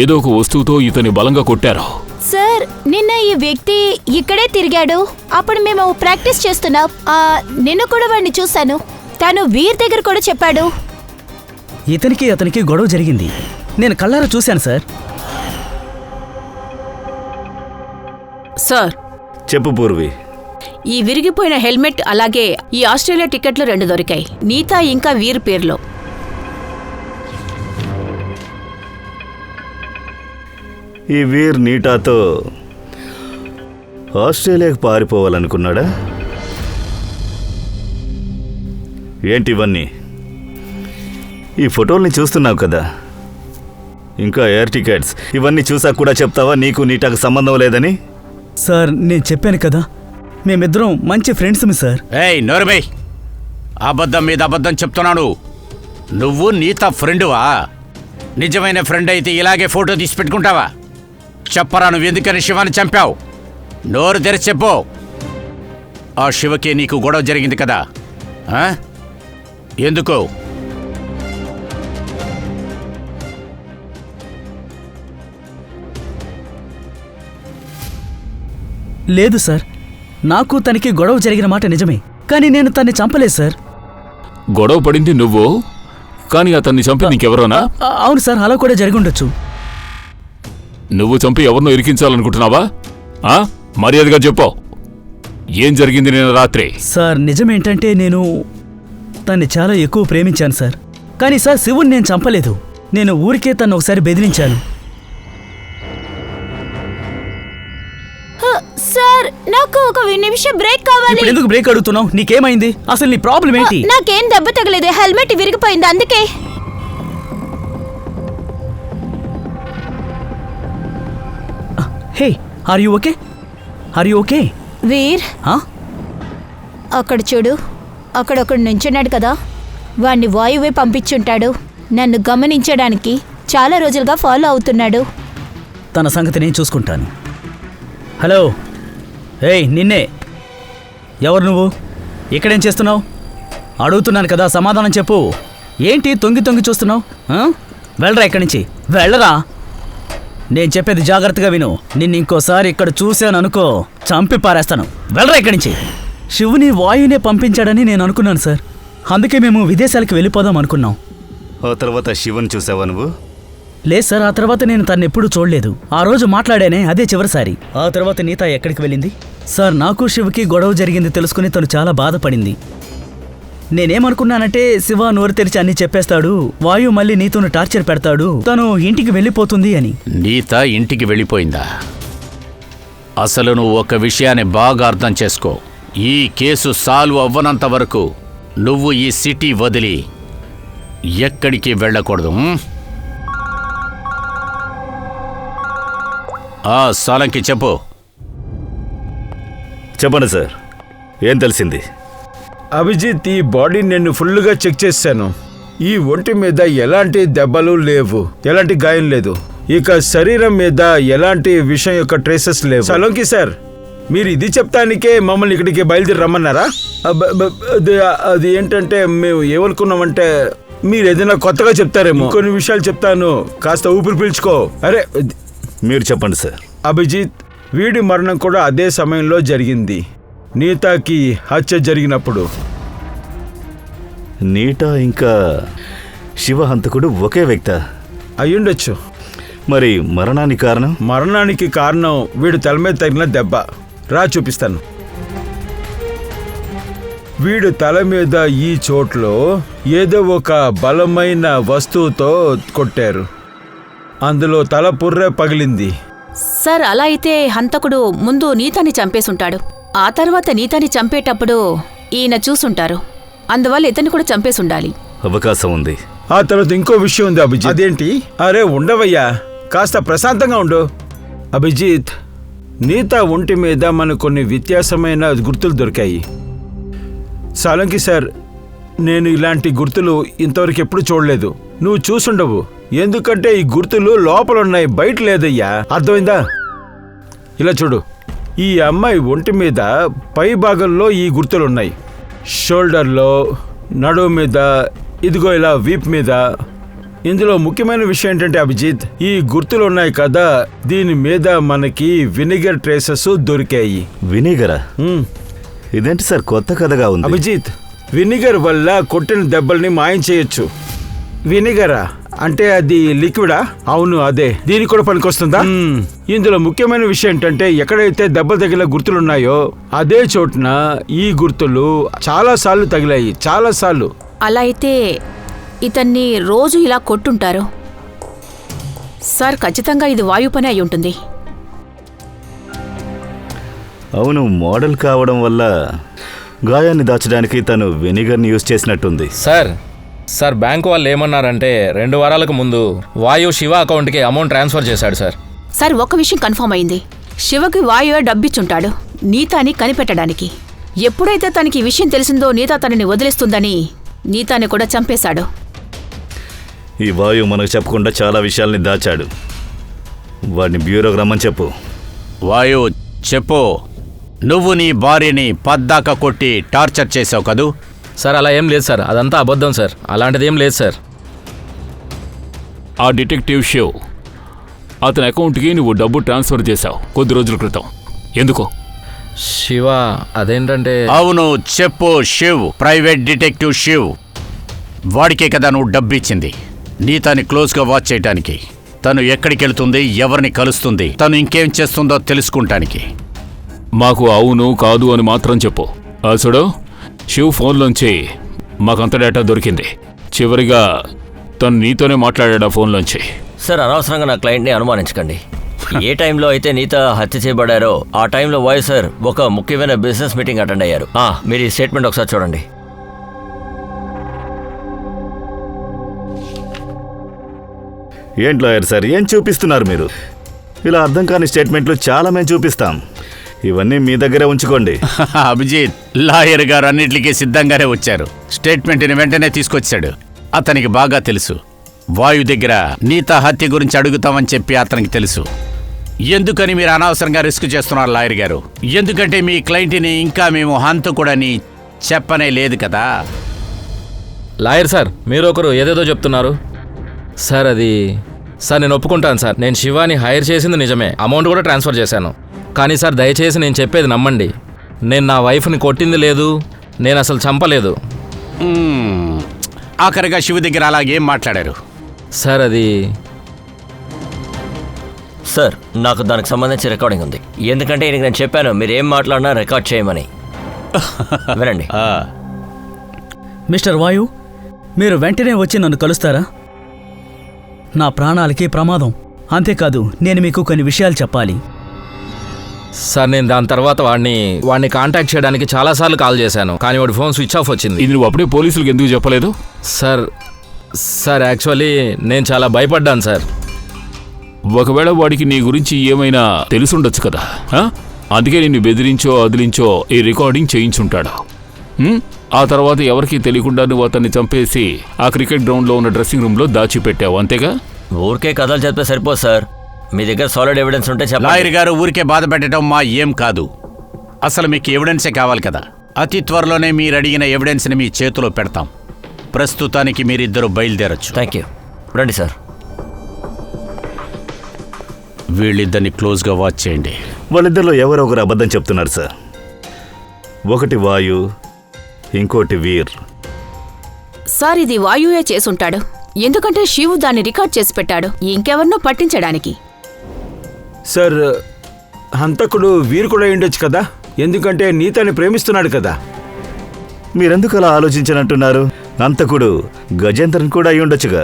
ఏదో ఒక వస్తువుతో ఇతని బలంగా కొట్టారు. సార్ నిన్న ఈ వ్యక్తి ఇక్కడే తిరిగాడు. అప్పుడు మేము ప్రాక్టీస్ చేస్తున్నాం. నిన్న కూడా వాడిని చూశాను. తను వీర్ దగ్గర కూడా చెప్పాడు. ఇతనికి అతనికి గొడవ జరిగింది. నేను కళ్ళారా చూశాను సార్. సార్, చెప్పు పూర్వి. ఈ విరిగిపోయిన హెల్మెట్ అలాగే ఈ ఆస్ట్రేలియా టికెట్లు 2 దొరికాయి, నీతా ఇంకా వీర్ పేర్లో. ఈ వీర్ నీటాతో ఆస్ట్రేలియాకు పారిపోవాలనుకున్నాడా ఏంటి? ఇవన్నీ ఈ ఫోటోల్ని చూస్తున్నావు కదా, ఇంకా ఎయిర్ టికెట్స్ ఇవన్నీ చూసాక కూడా చెప్తావా నీకు నీటాకు సంబంధం లేదని? సార్ నేను చెప్పాను కదా, మేమిద్దరం మంచి ఫ్రెండ్స్మి సార్. ఏయ్ నోర్మై, అబద్ధం మీద అబద్ధం చెప్తున్నాను. నువ్వు నీతా ఫ్రెండువా? నిజమైన ఫ్రెండ్ అయితే ఇలాగే ఫోటో తీసి పెట్టుకుంటావా? చెప్పరా, నువ్వు ఎందుకని శివాన్ని చంపావు? నోరు తెరిచి చెప్పు. ఆ శివకి నీకు గొడవ జరిగింది కదా, ఎందుకు? లేదు సార్, నాకు తనకి గొడవ జరిగిన మాట నిజమే, కానీ నేను తన్ని చంపలేదు సార్. గొడవ పడింది నువ్వు, కానీ అతన్ని చంపి నీకెవరోనా? అవును సార్, అలా కూడా జరిగి ఉండొచ్చు. నువ్వు చంపి ఎవరినో ఇరికించాలనుకుంటున్నావా? మర్యాదగా చెప్పు, ఏం జరిగింది నిన్న రాత్రి? సార్ నిజమేంటంటే నేను తన్ని చాలా ఎక్కువ ప్రేమించాను సార్. కానీ సార్ శివుని నేను చంపలేదు. నేను ఊరికే తను ఒకసారి బెదిరించాను. సార్ నాకు ఒక నిమిషం బ్రేక్ కావాలి. ఇప్పుడు ఎందుకు బ్రేక్ అడుగుతున్నావు? నీకేమైంది? అసలు నీ ప్రాబ్లం ఏంటి? నాకేం దెబ్బ తగలేదు, హెల్మెట్ విరిగిపోయింది అందుకే. Hey, are you okay? Are you okay? Veer, అక్కడ చూడు, అక్కడ ఒకడు నుంచున్నాడు కదా, వాణ్ణి వాయువే పంపించుంటాడు. నన్ను గమనించడానికి చాలా రోజులుగా ఫాలో అవుతున్నాడు. తన సంగతి నేను చూసుకుంటాను. హలో, ఏయ్ నిన్నే. ఎవరు నువ్వు? ఇక్కడేం చేస్తున్నావు? అడుగుతున్నాను కదా, సమాధానం చెప్పు. ఏంటి తొంగి తొంగి చూస్తున్నావు? వెళ్ళరా ఇక్కడి నుంచి, వెళ్ళరా. నేను చెప్పేది జాగ్రత్తగా విను. నిన్ను ఇంకోసారి ఇక్కడ చూశాను అనుకో, చంపి పారేస్తాను. వెళ్ళరా ఇక్కడి నుంచి. శివుని వాయునే పంపించాడని నేను అనుకున్నాను సార్. అందుకే మేము విదేశాలకు వెళ్ళిపోదాం అనుకున్నాం. ఆ తర్వాత శివన్ చూసావా నువ్వు? లేదు సార్, ఆ తర్వాత నేను తను ఎప్పుడూ చూడలేదు. ఆ రోజు మాట్లాడానే, అదే చివరిసారి. ఆ తర్వాత నీతా ఎక్కడికి వెళ్ళింది? సార్ నాకు శివకి గొడవ జరిగింది తెలుసుకుని తను చాలా బాధపడింది. నేనేమనుకున్నానంటే శివ నోరు తెరిచి అన్ని చెప్పేస్తాడు, వాయు మళ్ళీ నీతోను టార్చర్ పెడతాడు, తను ఇంటికి వెళ్ళిపోతుంది అని. నీతా ఇంటికి వెళ్ళిపోయిందా? అసలు నువ్వు ఒక విషయాన్ని బాగా అర్థం చేసుకో. ఈ కేసు సాల్వ్ అవ్వనంత వరకు నువ్వు ఈ సిటీ వదిలి ఎక్కడికి వెళ్ళకూడదు. సాలంకి చెప్పు. చెప్పండి సార్, ఏం తెలిసింది? అభిజిత్, ఈ బాడీ నేను ఫుల్గా చెక్ చేశాను. ఈ ఒంటి మీద ఎలాంటి దెబ్బలు లేవు, ఎలాంటి గాయం లేదు. ఇక శరీరం మీద ఎలాంటి విషయం యొక్క ట్రేసెస్ లేవు. సలోంకి సార్, మీరు ఇది చెప్తానికే మమ్మల్ని ఇక్కడికి బయలుదేరి రమ్మన్నారా? అది ఏంటంటే మేము ఏమనుకున్నామంటే మీరు ఏదైనా కొత్తగా చెప్తారేమో. కొన్ని విషయాలు చెప్తాను, కాస్త ఊపిరి పీల్చుకో. అరే మీరు చెప్పండి సార్. అభిజిత్, వీడి మరణం కూడా అదే సమయంలో జరిగింది, నీతాకి హత్య జరిగినప్పుడు. నీటా ఇంకా శివ హంతకుడు ఒకే వ్యక్తి అయ్యుండొచ్చు. మరి మరణానికి కారణం? మరణానికి కారణం వీడు తల మీద తగిన దెబ్బ. రా చూపిస్తాను. వీడు తల మీద ఈ చోట్లో ఏదో ఒక బలమైన వస్తువుతో కొట్టారు. అందులో తల పుర్రె పగిలింది. సార్ అలా అయితే హంతకుడు ముందు నీతాని చంపేసుంటాడు. ఆ తర్వాత నీతాని చంపేటప్పుడు ఈయన చూసుంటారు. అందువల్ల ఇతన్ని కూడా చంపేసుండాలి. అవకాశం ఉంది. ఆ తర్వాత ఇంకో విషయం ఉంది అభిజిత్. అదేంటి? అరే ఉండవయ్యా, కాస్త ప్రశాంతంగా ఉండు. అభిజిత్, నీతా ఒంటి మీద మనకు కొన్ని వ్యత్యాసమైన గుర్తులు దొరికాయి. సాలంకి సార్, నేను ఇలాంటి గుర్తులు ఇంతవరకు ఎప్పుడు చూడలేదు. నువ్వు చూసుండవు, ఎందుకంటే ఈ గుర్తులు లోపల ఉన్నాయి, బయట లేదయ్యా. అర్థమైందా? ఇలా చూడు, ఈ అమ్మాయి ఒంటి మీద పై భాగంలో ఈ గుర్తులున్నాయి. షోల్డర్లో, నడుము మీద, ఇదిగో ఇలా వీప్ మీద. ఇందులో ముఖ్యమైన విషయం ఏంటంటే అభిజిత్, ఈ గుర్తులు ఉన్నాయి కదా, దీని మీద మనకి వినిగర్ ట్రేసెస్ దొరికాయి. వినిగరా? ఇదేంటి సార్, కొత్త కథగా ఉంది. అభిజిత్, వినిగర్ వల్ల కొట్టిన దెబ్బల్ని మాయం చేయొచ్చు. వినిగరా అంటే అది లిక్విడా? అవును, అదే. దీనికి కూడా పనికొస్తుందా? ఇందులో ముఖ్యమైన విషయం ఏంటంటే, ఎక్కడైతే దెబ్బ తగిలిన గుర్తులున్నాయో అదే చోటున ఈ గుర్తులు చాలా సార్లు తగిలాయి, చాలా సార్లు. అలా అయితే ఇతన్ని రోజు ఇలా కొట్టుంటారు. సార్ ఖచ్చితంగా ఇది వాయు పని అయి ఉంటుంది. అవును, మోడల్ కావడం వల్ల గాయాన్ని దాచడానికి తను వెనిగర్ని యూజ్ చేసినట్టుంది. సార్ బ్యాంకు వాళ్ళు ఏమన్నారంటే 2 వారాలకు ముందు వాయు శివ అకౌంట్కి అమౌంట్ ట్రాన్స్ఫర్ చేశాడు సార్. సార్ ఒక విషయం కన్ఫర్మ్ అయింది. శివకి వాయువే డబ్బిచ్చుంటాడు నీతాని కనిపెట్టడానికి. ఎప్పుడైతే తనకి ఈ విషయం తెలిసిందో నీతా తనని వదిలేస్తుందని నీతాని కూడా చంపేశాడు. ఈ వాయు మనకు చెప్పకుండా చాలా విషయాల్ని దాచాడు. వాడిని బ్యూరోకి రమ్మని చెప్పు. వాయు, చెప్పు. నువ్వు నీ భార్యని పద్దాక కొట్టి టార్చర్ చేసావు కదూ? సార్ అలా ఏం లేదు సార్, అదంతా అబద్ధం సార్. అలాంటిదేం లేదు సార్. ఆ డిటెక్టివ్ శివ్, అతని అకౌంట్కి నువ్వు డబ్బు ట్రాన్స్ఫర్ చేశావు కొద్ది రోజుల క్రితం. ఎందుకో? శివ అదేంటంటే... అవును, చెప్పు. Shiv, private detective Shiv. వాడికే కదా నువ్వు డబ్బు ఇచ్చింది, నీతాని క్లోజ్గా వాచ్ చేయటానికి. తను ఎక్కడికి వెళ్తుంది, ఎవరిని కలుస్తుంది, తను ఇంకేం చేస్తుందో తెలుసుకుంటానికి. మాకు అవును కాదు అని మాత్రం చెప్పు. అసలు శివ్ ఫోన్లోంచి మాకంత డేటా దొరికింది. చివరిగా తను నీతోనే మాట్లాడాడు ఆ ఫోన్లోంచి. సార్, అనవసరంగా నా క్లయింట్ని అనుమానించకండి. ఏ టైంలో అయితే నీత హత్య చేయబడారో ఆ టైంలో వాయు సార్ ఒక ముఖ్యమైన బిజినెస్ మీటింగ్ అటెండ్ అయ్యారు. మీరు ఈ స్టేట్మెంట్ ఒకసారి చూడండి. ఏంటి లాయర్ సార్, ఏం చూపిస్తున్నారు మీరు? ఇలా అర్థం కాని స్టేట్మెంట్లు చాలా మేము చూపిస్తాం. ఇవన్నీ మీ దగ్గరే ఉంచుకోండి. అభిజిత్, లాయర్ గారు అన్నిటికీ సిద్ధంగానే వచ్చారు. స్టేట్మెంట్ని వెంటనే తీసుకొచ్చాడు. అతనికి బాగా తెలుసు వాయు దగ్గర నీతా హత్య గురించి అడుగుతామని చెప్పి అతనికి తెలుసు. ఎందుకని మీరు అనవసరంగా రిస్క్ చేస్తున్నారు లాయర్ గారు? ఎందుకంటే మీ క్లయింట్ని ఇంకా మేము హంతకుడని చెప్పనే లేదు కదా. లాయర్ సార్, మీరు ఒకరు ఏదేదో చెప్తున్నారు సార్. సార్ నేను ఒప్పుకుంటాను సార్, నేను శివాని హైర్ చేసింది నిజమే, అమౌంట్ కూడా ట్రాన్స్ఫర్ చేశాను. కానీ సార్ దయచేసి నేను చెప్పేది నమ్మండి. నేను నా వైఫ్ని కొట్టింది లేదు, నేను అసలు చంపలేదు. ఆఖరిగా శివ దగ్గర అలాగేం మాట్లాడారు సార్? సార్, నాకు దానికి సంబంధించి రికార్డింగ్ ఉంది. ఎందుకంటే ఈయనకి నేను చెప్పాను మీరు ఏం మాట్లాడినా రికార్డ్ చేయమని. వినండి. మిస్టర్ వాయు, మీరు వెంటనే వచ్చి నన్ను కలుస్తారా? నా ప్రాణాలకి ప్రమాదం. అంతేకాదు, నేను మీకు కొన్ని విషయాలు చెప్పాలి. సార్ నేను దాని తర్వాత వాడిని కాంటాక్ట్ చేయడానికి చాలాసార్లు కాల్ చేశాను, కానీ వాడి ఫోన్ స్విచ్ ఆఫ్ వచ్చింది. ఇది నువ్వు అప్పుడే పోలీసులకు ఎందుకు చెప్పలేదు? సార్ యాక్చువల్లీ నేను చాలా భయపడ్డాను సార్. ఒకవేళ వాడికి నీ గురించి ఏమైనా తెలుసుండొచ్చు కదా, అందుకే నిన్ను బెదిరించో అదిలించో ఈ రికార్డింగ్ చేయించుంటాడు. ఆ తర్వాత ఎవరికీ తెలియకుండా నువ్వు అతన్ని చంపేసి ఆ క్రికెట్ గ్రౌండ్లో ఉన్న డ్రెస్సింగ్ రూమ్లో దాచిపెట్టావు, అంతేగా? ఊరికే కథలు చెప్తే సరిపోదు సార్. మీ దగ్గర సాలిడ్ ఎవిడెన్స్ ఉంటే చెప్పండి. లాయర్ గారు, ఊరికే బాధ పెట్టడం మా ఏం కాదు. అసలు మీకు ఎవిడెన్సే కావాలి కదా. అతి త్వరలోనే మీరు అడిగిన ఎవిడెన్స్ని మీ చేతిలో పెడతాం. ప్రస్తుతానికి మీరిద్దరూ బయలుదేరచ్చు. Thank you. రండి సార్. వీళ్ళిద్దరిని క్లోజ్గా వాచ్ చేయండి. వాళ్ళిద్దరిలో ఎవరో ఒకరు అబద్ధం చెప్తున్నారు సార్. ఒకటి వాయు, ఇంకోటి వీర్. సార్ ఇది వాయువే చేసుంటాడు, ఎందుకంటే శివు దాన్ని రికార్డ్ చేసి పెట్టాడు ఇంకెవరినో పట్టించడానికి. సార్, హంతకుడు వీరు కూడా ఉండొచ్చు కదా, ఎందుకంటే నీతాని ప్రేమిస్తున్నాడు కదా. మీరెందుకు అలా ఆలోచించనంటున్నారు? హంతకుడు గజేంద్రన్ కూడా అయి ఉండొచ్చుగా.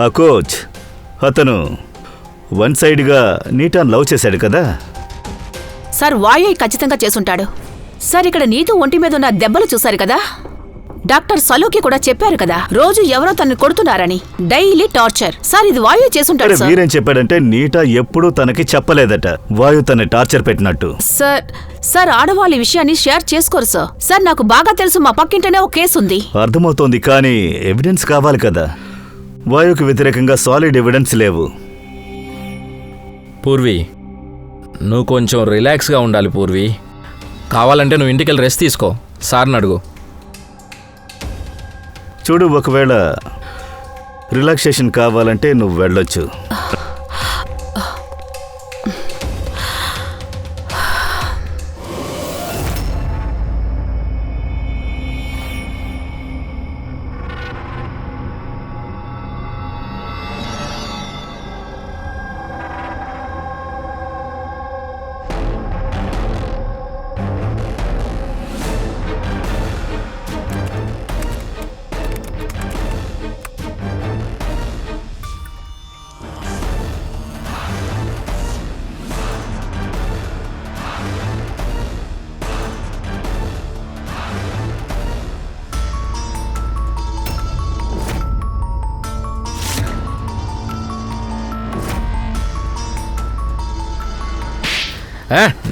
ఆ కోచ్, అతను వన్ సైడ్గా నీటాన్ లవ్ చేశాడు కదా. సార్ వాయు ఖచ్చితంగా చేసుంటాడు. సార్ ఇక్కడ నీతు ఒంటి మీద ఉన్న దెబ్బలు చూశారు కదా, డాక్టర్ సలూకి కూడా చెప్పారు కదా రోజు ఎవరో తనని కొడుతున్నారని. Daily torture. సార్ ఇది వాయు చేసుంటాడు అరే సార్. వీరేం చెప్పాడంటే నీటా ఎప్పుడూ తనకి చెప్పలేదట వాయు తన టార్చర్ పెట్టినట్టు. సార్ ఆడవాళ్ళ ఈ విషయాన్ని షేర్ చేసుకోరు సార్. సార్ నాకు బాగా తెలుసు, మా పక్కింటనే ఒక కేసు ఉంది. అర్థమవుతోంది, కానీ ఎవిడెన్స్ కావాలి కదా. వాయుకి వ్యతిరేకంగా సాలిడ్ ఎవిడెన్స్ లేవు. పూర్వి, నువ్వు కొంచెం రిలాక్స్గా ఉండాలి పూర్వి. కావాలంటే నువ్వు ఇంటికి వెళ్ళి రెస్ట్ తీసుకో. సార్ని అడుగు. చూడు, ఒకవేళ రిలాక్సేషన్ కావాలంటే నువ్వు వెళ్ళొచ్చు.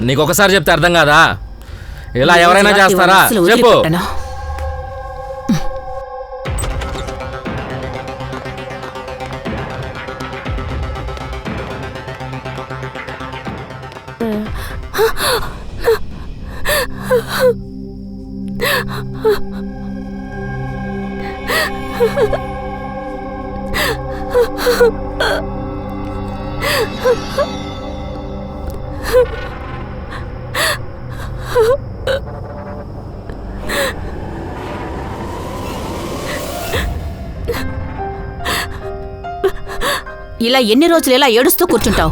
నీకు ఒకసారి చెప్తే అర్థం కాదా? ఇలా ఎవరైనా చేస్తారా అసలు చెప్పు. వదిలిపెట్టను. ఇలా ఎన్ని రోజులు ఇలా ఏడుస్తూ కూర్చుంటావు?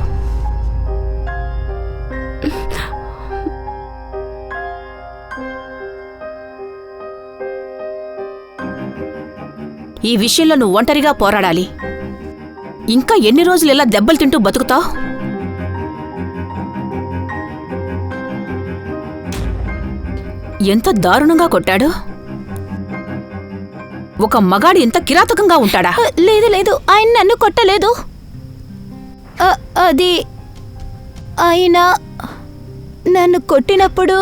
ఈ విషయంలో నువ్వు ఒంటరిగా పోరాడాలి. ఇంకా ఎన్ని రోజులు ఇలా దెబ్బలు తింటూ బతుకుతావు? ఎంత దారుణంగా కొట్టాడు! ఒక మగాడు ఇంత కిరాతకంగా ఉంటాడా? లేదు లేదు, ఆయన నన్ను కొట్టలేదు. అది ఆయన నన్ను కొట్టినప్పుడు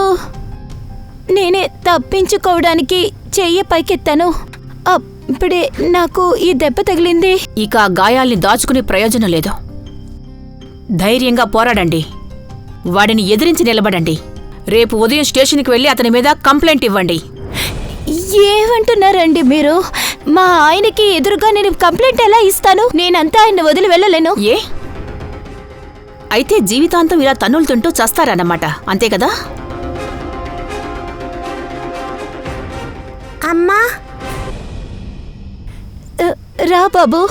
నేనే తప్పించుకోవడానికి చెయ్యి పైకెత్తాను. అప్పుడే నాకు ఈ దెబ్బ తగిలింది. ఇక ఆ గాయాల్ని దాచుకునే ప్రయోజనం లేదు. ధైర్యంగా పోరాడండి. వాడిని ఎదిరించి నిలబడండి. రేపు ఉదయం స్టేషన్కి వెళ్ళి అతని మీద కంప్లైంట్ ఇవ్వండి. ఏమంటున్నారండి మీరు? మా ఆయనకి ఎదురుగా నేను కంప్లైంట్ ఎలా ఇస్తాను? నేనంతా ఆయన వదిలి వెళ్ళలేను. ఏ అయితే జీవితాంతం ఇలా తన్నులు తింటూ చస్తారన్నమాట, అంతే కదా? అమ్మా రా బాబు.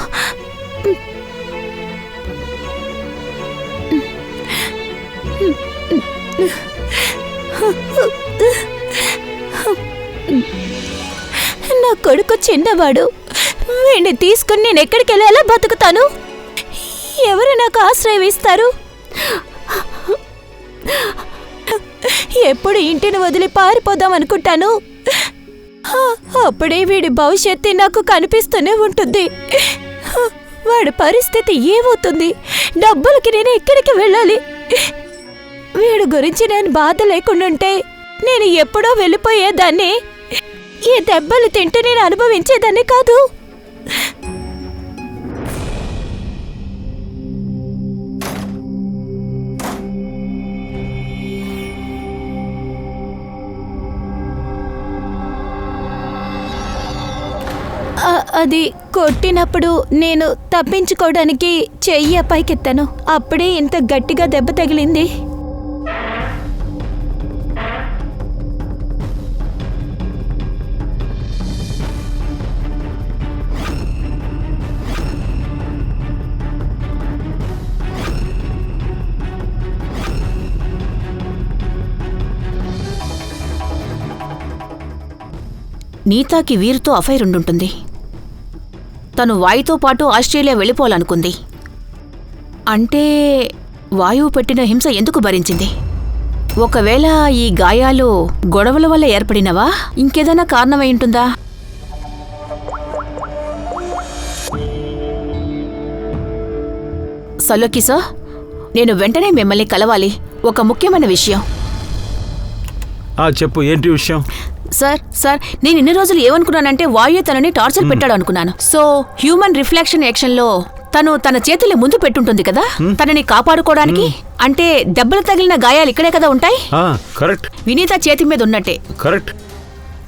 నా కొడుకు చిన్నవాడు. వీడిని తీసుకుని నేను ఎక్కడికి వెళ్ళాలో బతుకుతాను? ఎవరు నాకు ఆశ్రయం ఇస్తారు? ఎప్పుడు ఇంటిని వదిలి పారిపోదాం అనుకుంటాను. అప్పుడే వీడి భవిష్యత్తు నాకు కనిపిస్తూనే ఉంటుంది. వాడి పరిస్థితి ఏమవుతుంది? డబ్బులకి నేను ఎక్కడికి వెళ్ళాలి? వీడి గురించి నేను బాధ లేకుండుంటే నేను ఎప్పుడో వెళ్ళిపోయేదాన్ని. ఈ దెబ్బలు తింటూ నేను అనుభవించేదాన్ని కాదు. అది కొట్టినప్పుడు నేను తప్పించుకోవడానికి చెయ్యి పైకెత్తాను. అప్పుడే ఇంత గట్టిగా దెబ్బ తగిలింది. నీతాకి వీరితో అఫైర్ ఉండుంటుంది. తను వాయితో పాటు ఆస్ట్రేలియా వెళ్ళిపోవాలనుకుంది. అంటే వాయువు పెట్టిన హింస ఎందుకు భరించింది? ఒకవేళ ఈ గాయాలు గొడవల వల్ల ఏర్పడినవా, ఇంకేదైనా కారణమై ఉంటుందా? సలోకి సార్, నేను వెంటనే మిమ్మల్ని కలవాలి. ఒక ముఖ్యమైన విషయం. చెప్పు, ఏంటి విషయం? సార్ నేను ఇన్ని రోజులు ఏమనుకున్నానంటే వాయు తనని టార్చర్ పెట్టాడు అనుకున్నాను. సో హ్యూమన్ రిఫ్లెక్షన్ యాక్షన్లో తను తన చేతుల్ని ముందు పెట్టుంటుంది కదా తనని కాపాడుకోవడానికి. అంటే దెబ్బలు తగిలిన గాయాలు ఇక్కడే కదా ఉంటాయి. కరెక్ట్. వినీత చేతి మీద ఉన్నట్టే. కరెక్ట్.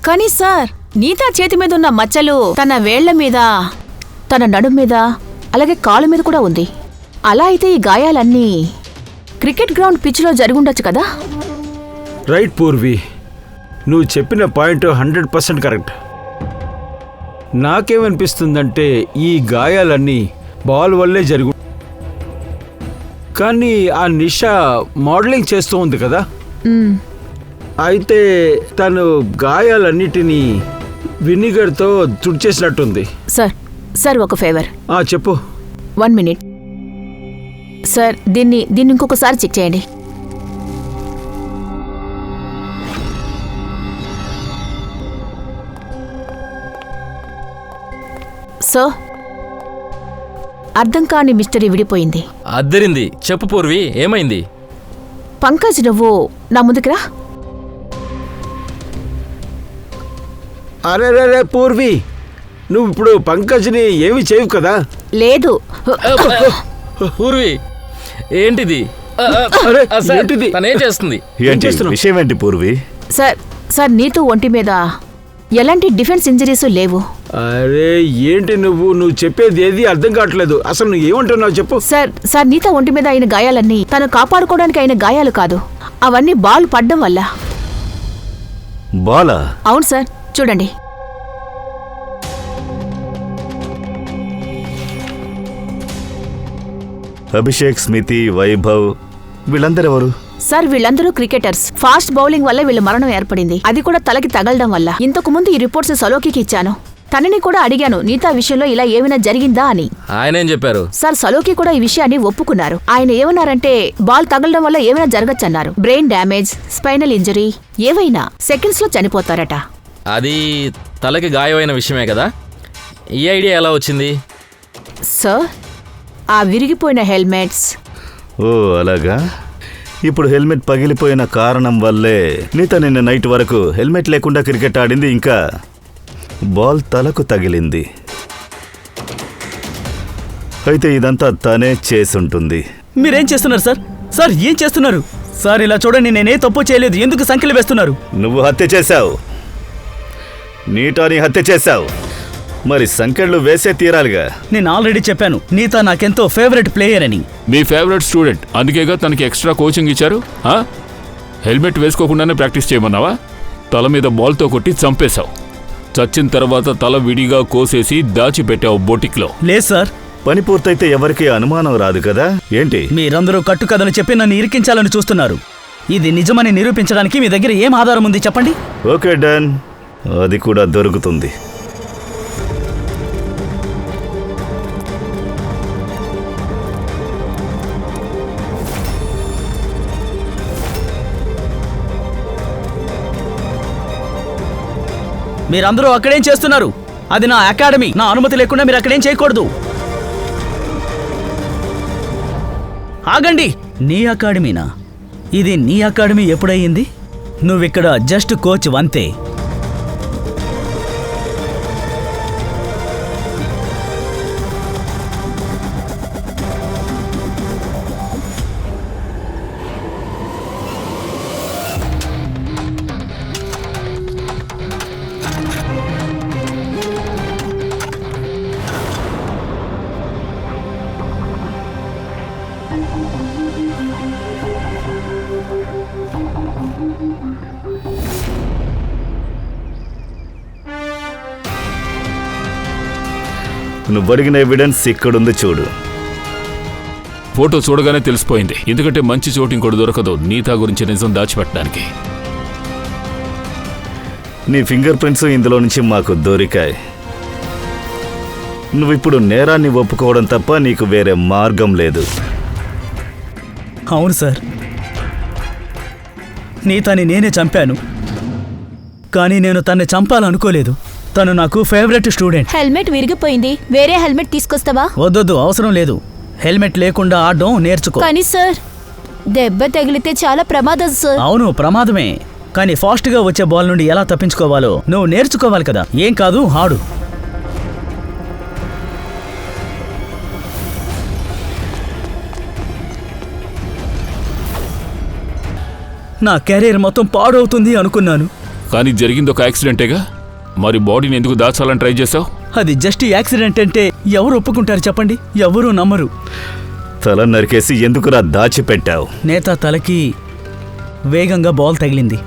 కానీ సార్, నీతా చేతి మీద ఉన్న మచ్చలు తన వేళ్ల మీద, తన నడుం మీద, అలాగే కాలు మీద కూడా ఉంది. అలా అయితే ఈ గాయాలన్నీ క్రికెట్ గ్రౌండ్ పిచ్లో జరుగుండొచ్చు కదా? రైట్ పూర్వి, నువ్వు చెప్పిన పాయింట్ 100% కరెక్ట్. నాకేమనిపిస్తుందంటే ఈ గాయాలన్నీ బాల్ వల్లే జరుగు. కానీ ఆ నిషా మోడలింగ్ చేస్తూ ఉంది కదా, అయితే తను గాయాలన్నిటినీ వినిగర్తో తుడిచేసినట్టుంది. సార్ ఒక ఫేవర్. చెప్పు. 1 మినిట్ సార్, దీన్ని ఇంకొకసారి చెక్ చేయండి. సో అర్థం కాని మిస్టరీ విడిపోయింది. అద్దరింది. చెప్పు పూర్వి, ఏమైంది? పంకజ్, నువ్వు నా ముందుకురా. అరే పూర్వి, నువ్వు ఇప్పుడు పంకజ్ని ఏమి చేయవు కదా? లేదు. పూర్వి, ఏంటిది? ఏంటిది? తనేం చేస్తుంది? విషయం ఏంటి పూర్వి? సార్ నీతూ ఒంటి మీద ఎలాంటి డిఫెన్స్ ఇంజరీస్ లేవు. అరే ఏంటి నువ్వు చెప్పేది ఏది అర్థం కావట్లేదు. అసలు నువ్వు ఏమంటున్నావు చెప్పు. సార్ నీతా ఒంటి మీద అయిన గాయాలన్నీ తను కాపాడుకోవడానికి అయిన గాయాలు కాదు, అవన్నీ బాల్ పడ్డం వల్ల. బాలా? అవును సార్, చూడండి. అభిషేక్, స్మితి, వైభవ్ వీళ్ళందరెవరు? సార్ వీళ్ళందరూ క్రికెటర్స్. ఫాస్ట్ బౌలింగ్ వల్ల వీళ్ళ మరణం ఏర్పడింది, అది కూడా తలకి తగలడం వల్ల. ఇంతకు ముందు ఈ రిపోర్ట్స్ సలోకికి ఇచ్చాను. తనని కూడా అడిగాను నీతా విషయంలో ఇలా ఏమైనా జరిగిందా అని. ఆయన ఏం చెప్పారు? సార్ సలోకి కూడా ఈ విషయాన్ని ఒప్పుకున్నారు. ఆయన ఏమన్నారంటే బాల్ తగలడం వల్ల ఏమైనా జరగచ్చన్నారు. బ్రెయిన్ డ్యామేజ్, స్పైనల్ ఇంజరీ, ఏవైనా సెకండ్స్ లో చనిపోతారట. అది తలకి గాయమైన విషయమే కదా. ఈ ఐడియా ఎలా వచ్చింది? సార్ ఆ విరిగిపోయిన హెల్మెట్స్. ఓ అలాగా. ఇప్పుడు హెల్మెట్ పగిలిపోయిన కారణం వల్లే నీత నిన్న నైట్ వరకు హెల్మెట్ లేకుండా క్రికెట్ ఆడింది, ఇంకా బాల్ తలకు తగిలింది. అయితే ఇదంతా తనే చేసుంటుంది. మీరేం చేస్తున్నారు సార్? సార్ ఏం చేస్తున్నారు సార్? ఇలా చూడండి, నేనే తప్పు చేయలేదు, ఎందుకు సంఖ్యలు వేస్తున్నారు? నువ్వు హత్య చేశావు, నీటాని హత్య చేశావు, మరి సంఖ్యలు వేసే తీరాలిగా. నేను ఆల్రెడీ చెప్పాను నీతా నాకెంతో ఫేవరెట్ ప్లేయర్ అని. మీ ఫేవరెట్ స్టూడెంట్, అందుకేగా తనకి ఎక్స్ట్రా కోచింగ్ ఇచ్చారు. హెల్మెట్ వేసుకోకుండానే ప్రాక్టీస్ చేయమన్నావా? తల మీద బాల్తో కొట్టి చంపేశావు. చచ్చిన తర్వాత తల విడిగా కోసేసి దాచిపెట్టావు బొటిక్లో. లేదు సార్. పని పూర్తయితే ఎవరికి అనుమానం రాదు కదా. ఏంటి మీరందరూ కట్టుకథలు చెప్పి నన్ను ఇరికించాలని చూస్తున్నారు? ఇది నిజమని నిరూపించడానికి మీ దగ్గర ఏం ఆధారం ఉంది చెప్పండి. ఓకే డన్, అది కూడా దొరుకుతుంది. మీరందరూ అక్కడేం చేస్తున్నారు? అది నా అకాడమీ, నా అనుమతి లేకుండా మీరు అక్కడేం చేయకూడదు. ఆగండి. నీ అకాడమీనా? ఇది నీ అకాడమీ ఎప్పుడయ్యింది? నువ్విక్కడ జస్ట్ కోచ్ వంతే. నువ్వు అడిగిన ఎవిడెన్స్ ఇక్కడుంది చూడు. ఫోటో చూడగానే తెలిసిపోయింది, ఎందుకంటే మంచి చోటు ఇంకోటి దొరకదు నీతా గురించి నిజం దాచిపెట్టడానికి. నీ ఫింగర్ ప్రింట్స్ ఇందులో నుంచి మాకు దొరికాయి. నువ్విప్పుడు నేరాన్ని ఒప్పుకోవడం తప్ప నీకు వేరే మార్గం లేదు. అవును సార్, నీతని నేనే చంపాను. కానీ నేను తన్ని చంపాలనుకోలేదు. తను నాకు ఫేవరెట్ స్టూడెంట్. హెల్మెట్ విరిగిపోయింది, వేరే హెల్మెట్ తీసుకొస్తావా? వద్దొద్దు, అవసరం లేదు. హెల్మెట్ లేకుండా ఆడడం నేర్చుకో. కానీ సార్, దెబ్బ తగిలితే చాలా ప్రమాదం సార్. అవును, ప్రమాదమే. కానీ ఫాస్ట్గా వచ్చే బాల్ నుండి ఎలా తప్పించుకోవాలో నువ్వు నేర్చుకోవాలి కదా. ఏం కాదు, ఆడు. నా కెరీర్ మొత్తం పాడవుతుంది అనుకున్నాను. కానీ జరిగింది ఒక యాక్సిడెంటేగా, మరి బాడీని ఎందుకు దాచాలని ట్రై చేసావు? అది జస్ట్ యాక్సిడెంట్ అంటే ఎవరు ఒప్పుకుంటారు చెప్పండి? ఎవరూ నమ్మరు. తల నరికేసి ఎందుకురా దాచిపెట్టావు? నేత తలకి వేగంగా బాల్ తగిలింది.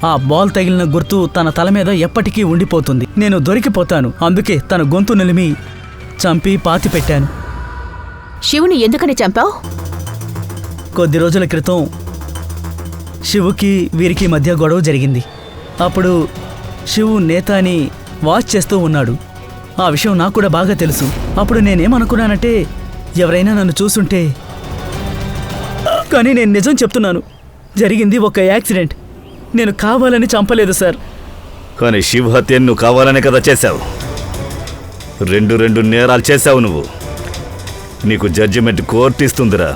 ఆ బాల్ తగిలిన గుర్తు తన తల మీద ఎప్పటికీ ఉండిపోతుంది. నేను దొరికిపోతాను. అందుకే తన గొంతు నిలిమి చంపి పాతి పెట్టాను. శివుని ఎందుకని చంపావు? కొద్ది రోజుల క్రితం శివుకి వీరికి మధ్య గొడవ జరిగింది. అప్పుడు శివు నేతాని వాచ్ చేస్తూ ఉన్నాడు. ఆ విషయం నాకు కూడా బాగా తెలుసు. అప్పుడు నేనేమనుకున్నానంటే, ఎవరైనా నన్ను చూసుంటే. కానీ నేను నిజం చెప్తున్నాను, జరిగింది ఒక యాక్సిడెంట్. నేను కావాలని చంపలేదు సార్. కానీ శివ్ హత్యను నువ్వు కావాలనే కదా చేశావు. రెండు నేరాలు చేశావు నువ్వు. నీకు జడ్జిమెంట్ కోర్టు ఇస్తుందిరా.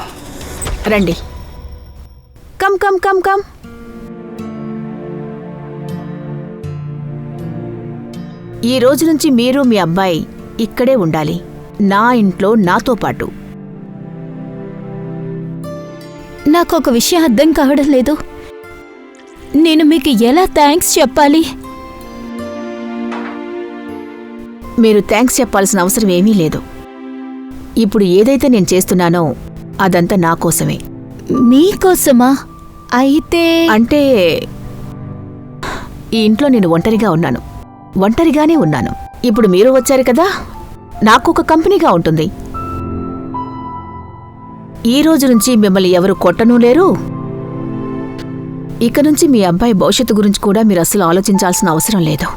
రండి. Come come come come. ఈ రోజు నుంచి మీరు మీ అబ్బాయి ఇక్కడే ఉండాలి, నా ఇంట్లో నాతో పాటు. నాకు ఒక విషయం అర్థం కావడం లేదు. నేను మీకు ఎలా థ్యాంక్స్ చెప్పాలి? మీరు థ్యాంక్స్ చెప్పాల్సిన అవసరం ఏమీ లేదు. ఇప్పుడు ఏదైతే నేను చేస్తున్నానో అదంతా నా కోసమే. మీకోసమా? అయితే అంటే ఈ ఇంట్లో నేను ఒంటరిగా ఉన్నాను, ఒంటరిగానే ఉన్నాను. ఇప్పుడు మీరు వచ్చారు కదా, నాకు ఒక కంపెనీగా ఉంటుంది. ఈ రోజు నుంచి మిమ్మల్ని ఎవరు కొట్టనూ లేరు. ఇక నుంచి మీ అబ్బాయి భవిష్యత్తు గురించి కూడా మీరు అస్సలు ఆలోచించాల్సిన అవసరం లేదు.